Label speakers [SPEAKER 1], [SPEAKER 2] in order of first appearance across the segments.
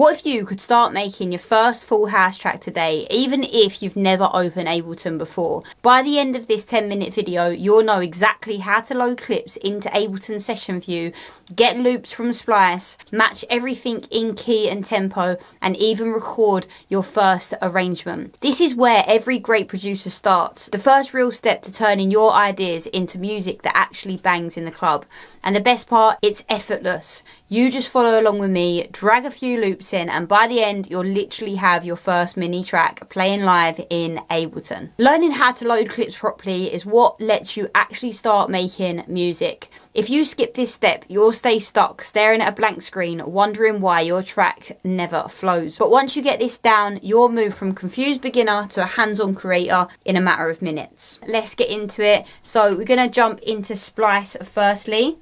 [SPEAKER 1] What if you could start making your first full house track today, even if you've never opened Ableton before? By the end of this 10-minute video, you'll know exactly how to load clips into Ableton Session View, get loops from Splice, match everything in key and tempo, and even record your first arrangement. This is where every great producer starts. The first real step to turning your ideas into music that actually bangs in the club. And the best part, it's effortless. You just follow along with me, drag a few loops in, and by the end, you'll literally have your first mini track playing live in Ableton. Learning how to load clips properly is what lets you actually start making music. If you skip this step, you'll stay stuck staring at a blank screen, wondering why your track never flows. But once you get this down, you'll move from confused beginner to a hands-on creator in a matter of minutes. Let's get into it. So we're gonna jump into Splice firstly.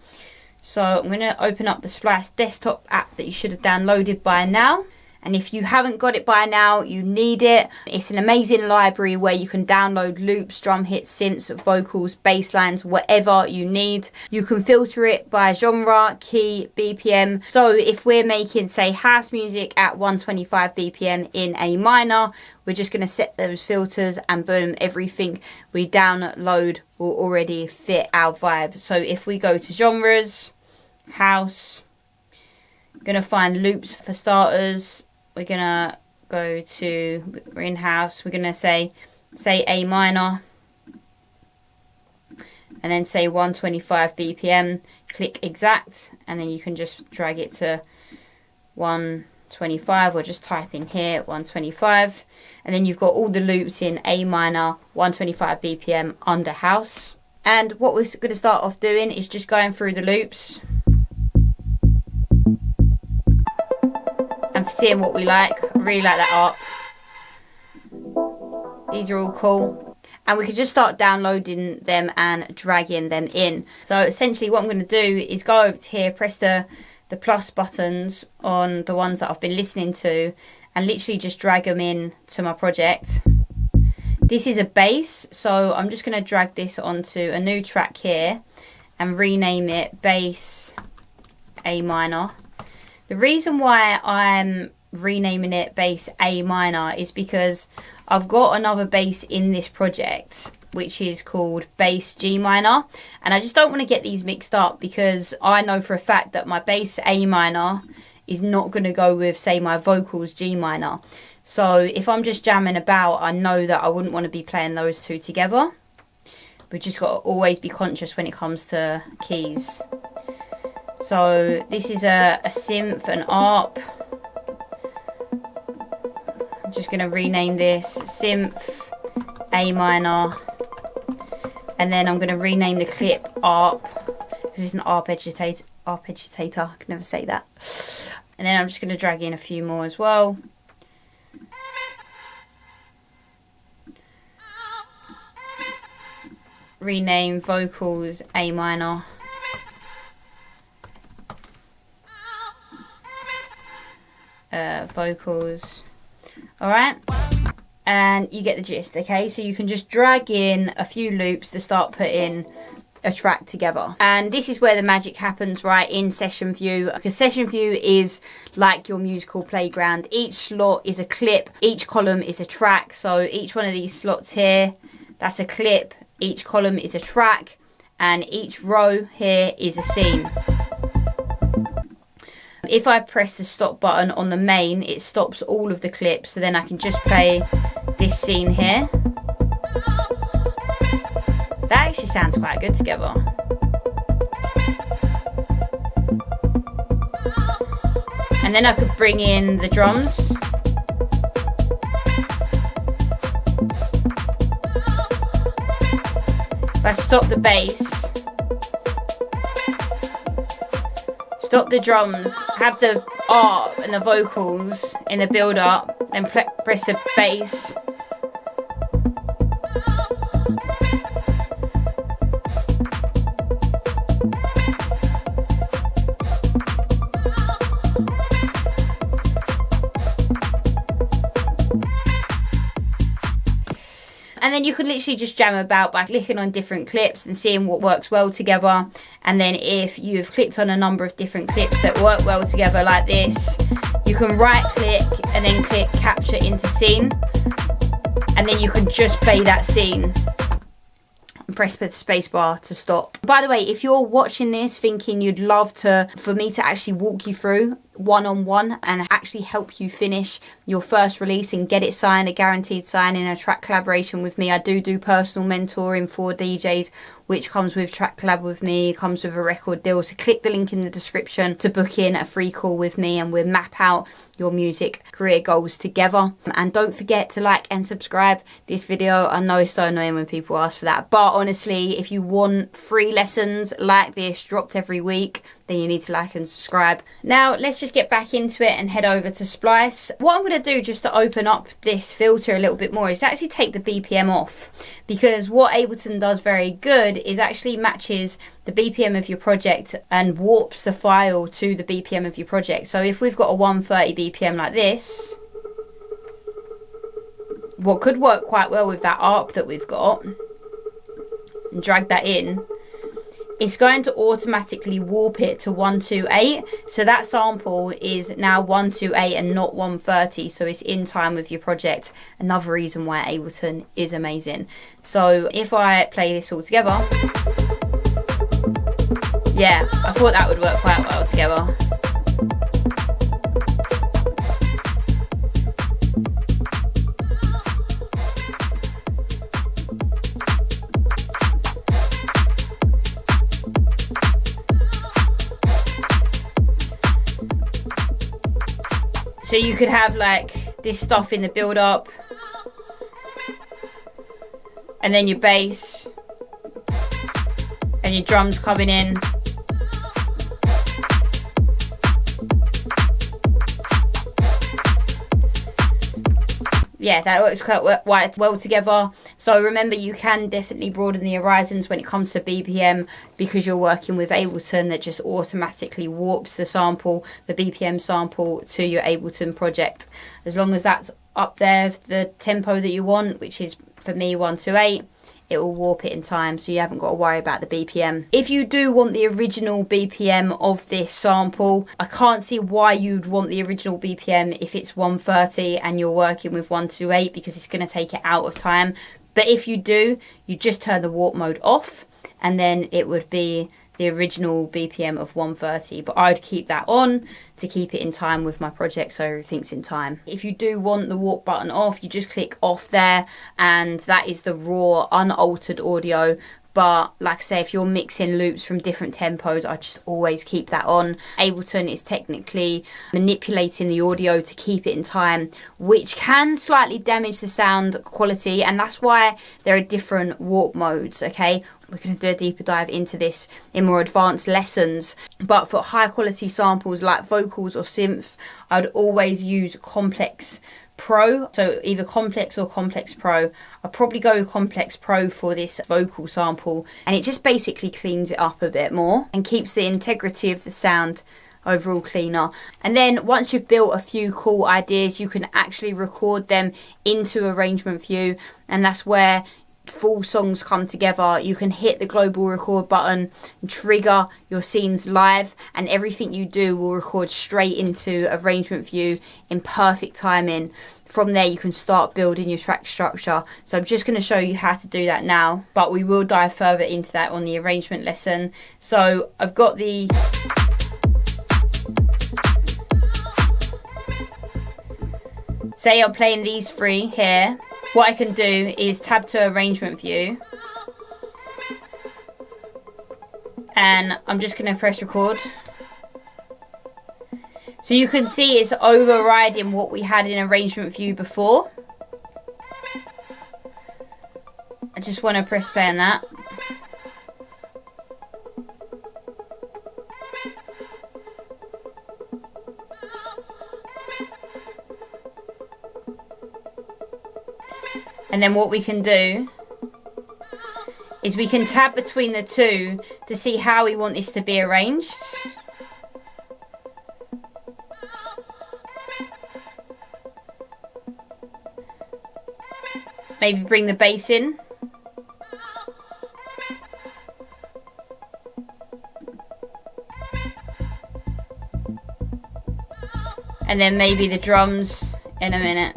[SPEAKER 1] So I'm going to open up the Splice desktop app that you should have downloaded by now. And if you haven't got it by now, you need it. It's an amazing library where you can download loops, drum hits, synths, vocals, bass lines, whatever you need. You can filter it by genre, key, BPM. So if we're making, say, house music at 125 BPM in A minor, we're just going to set those filters and boom, everything we download will already fit our vibe. So if we go to genres, house, I'm going to find loops for starters. We're going to go to, we're in house, we're going to say A minor, and then say 125 BPM, click exact, and then you can just drag it to 125, or just type in here 125, and then you've got all the loops in A minor, 125 BPM under house. And what we're going to start off doing is just going through the loops and seeing what we like. I really like that arp. These are all cool. And we can just start downloading them and dragging them in. So essentially what I'm going to do is go over to here, press the plus buttons on the ones that I've been listening to, and literally just drag them in to my project. This is a bass, so I'm just going to drag this onto a new track here and rename it Bass A minor. The reason why I'm renaming it Bass A minor is because I've got another bass in this project which is called Bass G minor, and I just don't want to get these mixed up because I know for a fact that my Bass A minor is not going to go with, say, my vocals G minor. So if I'm just jamming about, I know that I wouldn't want to be playing those two together. We've just got to always be conscious when it comes to keys. So this is a synth, an ARP. I'm just going to rename this Synth A minor. And then I'm going to rename the clip ARP, because it's an arpeggiator. I can never say that. And then I'm just going to drag in a few more as well. Rename vocals A minor. Vocals. Alright. And you get the gist, okay? So you can just drag in a few loops to start putting a track together. And this is where the magic happens, right, in Session View, because Session View is like your musical playground. Each slot is a clip, each column is a track. So each one of these slots here, that's a clip, each column is a track, and each row here is a scene. If I press the stop button on the main, it stops all of the clips, so then I can just play this scene here. That actually sounds quite good together. And then I could bring in the drums. If I stop the bass, stop the drums, have the art and the vocals in the build up, then press the bass. And then you can literally just jam about by clicking on different clips and seeing what works well together. And then if you've clicked on a number of different clips that work well together like this, you can right click and then click capture into scene. And then you can just play that scene and press the spacebar to stop. By the way, if you're watching this thinking you'd love for me to actually walk you through one-on-one and actually help you finish your first release and get it signed, a guaranteed sign in a track collaboration with me, I do personal mentoring for DJs, which comes with track collab with me, comes with a record deal. So click the link in the description to book in a free call with me and we'll map out your music career goals together. And don't forget to like and subscribe this video. I know it's so annoying when people ask for that, but honestly, if you want free lessons like this dropped every week, then you need to like and subscribe. Now let's just get back into it and head over to Splice. What I'm going to do just to open up this filter a little bit more is actually take the BPM off, because what Ableton does very good is actually matches the BPM of your project and warps the file to the BPM of your project. So if we've got a 130 BPM like this, what could work quite well with that ARP that we've got, and drag that in, it's going to automatically warp it to 128. So that sample is now 128 and not 130. So it's in time with your project. Another reason why Ableton is amazing. So if I play this all together, yeah, I thought that would work quite well together. So you could have like this stuff in the build up, and then your bass and your drums coming in. Yeah, that works quite well together. So remember, you can definitely broaden the horizons when it comes to BPM, because you're working with Ableton that just automatically warps the sample, the BPM sample, to your Ableton project. As long as that's up there, the tempo that you want, which is for me 128, it will warp it in time, so you haven't got to worry about the BPM. If you do want the original BPM of this sample, I can't see why you'd want the original BPM if it's 130 and you're working with 128, because it's going to take it out of time. But if you do, you just turn the warp mode off and then it would be the original BPM of 130, but I'd keep that on to keep it in time with my project, so everything's in time. If you do want the warp button off, you just click off there, and that is the raw unaltered audio. But like I say, if you're mixing loops from different tempos, I just always keep that on. Ableton is technically manipulating the audio to keep it in time, which can slightly damage the sound quality, and that's why there are different warp modes, okay? We're going to do a deeper dive into this in more advanced lessons. But for high quality samples like vocals or synth, I'd always use Complex Pro, so either Complex or Complex Pro. I'll probably go with Complex Pro for this vocal sample, and it just basically cleans it up a bit more and keeps the integrity of the sound overall cleaner. And then once you've built a few cool ideas, you can actually record them into Arrangement View, and that's where full songs come together. You can hit the global record button and trigger your scenes live, and everything you do will record straight into Arrangement View in perfect timing. From there you can start building your track structure. So I'm just going to show you how to do that now, but we will dive further into that on the arrangement lesson. So I've got the say I'm playing these three here. What I can do is tab to Arrangement View, and I'm just going to press record. So you can see it's overriding what we had in Arrangement View before. I just want to press play on that. And then what we can do is we can tab between the two to see how we want this to be arranged. Maybe bring the bass in. And then maybe the drums in a minute.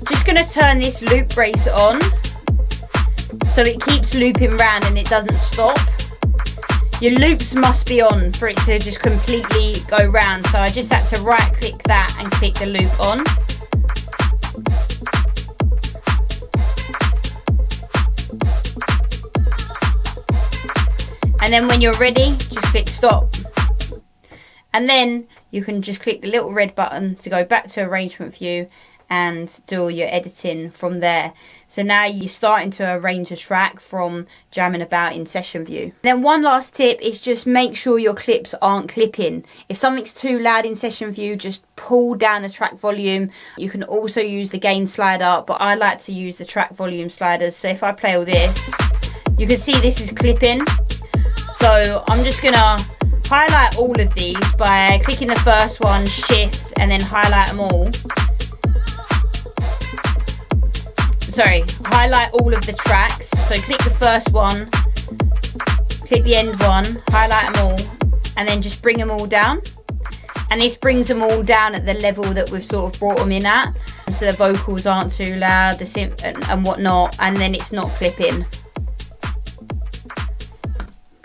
[SPEAKER 1] Just gonna turn this loop brace on so it keeps looping round and it doesn't stop. Your loops must be on for it to just completely go round. So I just had to right click that and click the loop on. And then when you're ready, just click stop. And then you can just click the little red button to go back to arrangement view and do all your editing from there. So now you're starting to arrange a track from jamming about in session view. Then one last tip is just make sure your clips aren't clipping. If something's too loud in session view, just pull down the track volume. You can also use the gain slider, but I like to use the track volume sliders. So if I play all this, you can see this is clipping. So I'm just gonna highlight all of these by clicking the first one, shift, and then highlight them all. Sorry, highlight all of the tracks. So click the first one, click the end one, highlight them all, and then just bring them all down. And this brings them all down at the level that we've sort of brought them in at. So the vocals aren't too loud, the synth and whatnot, and then it's not clipping.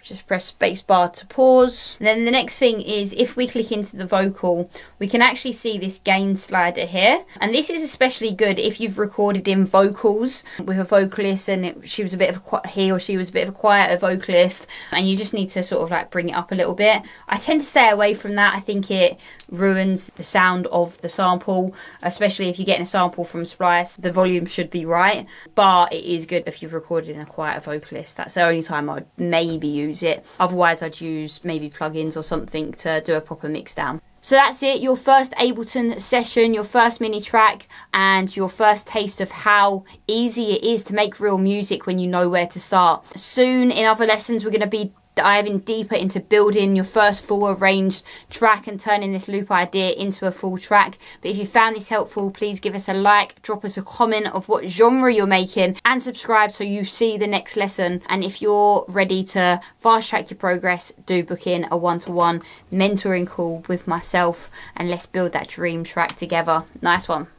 [SPEAKER 1] Just press spacebar to pause. And then the next thing is if we click into the vocal, we can actually see this gain slider here. And this is especially good if you've recorded in vocals with a vocalist and she was a bit of a quieter vocalist, and you just need to sort of like bring it up a little bit. I tend to stay away from that. I think it ruins the sound of the sample, especially if you're getting a sample from Splice. The volume should be right, but it is good if you've recorded in a quieter vocalist. That's the only time I'd maybe use it. Otherwise I'd use maybe plugins or something to do a proper mix down. So that's it, your first Ableton session, your first mini track, and your first taste of how easy it is to make real music when you know where to start. Soon in other lessons we're going to be diving deeper into building your first full arranged track and turning this loop idea into a full track. But if you found this helpful, please give us a like, drop us a comment of what genre you're making, and subscribe so you see the next lesson. And if you're ready to fast track your progress, do book in a one-to-one mentoring call with myself and let's build that dream track together. Nice one.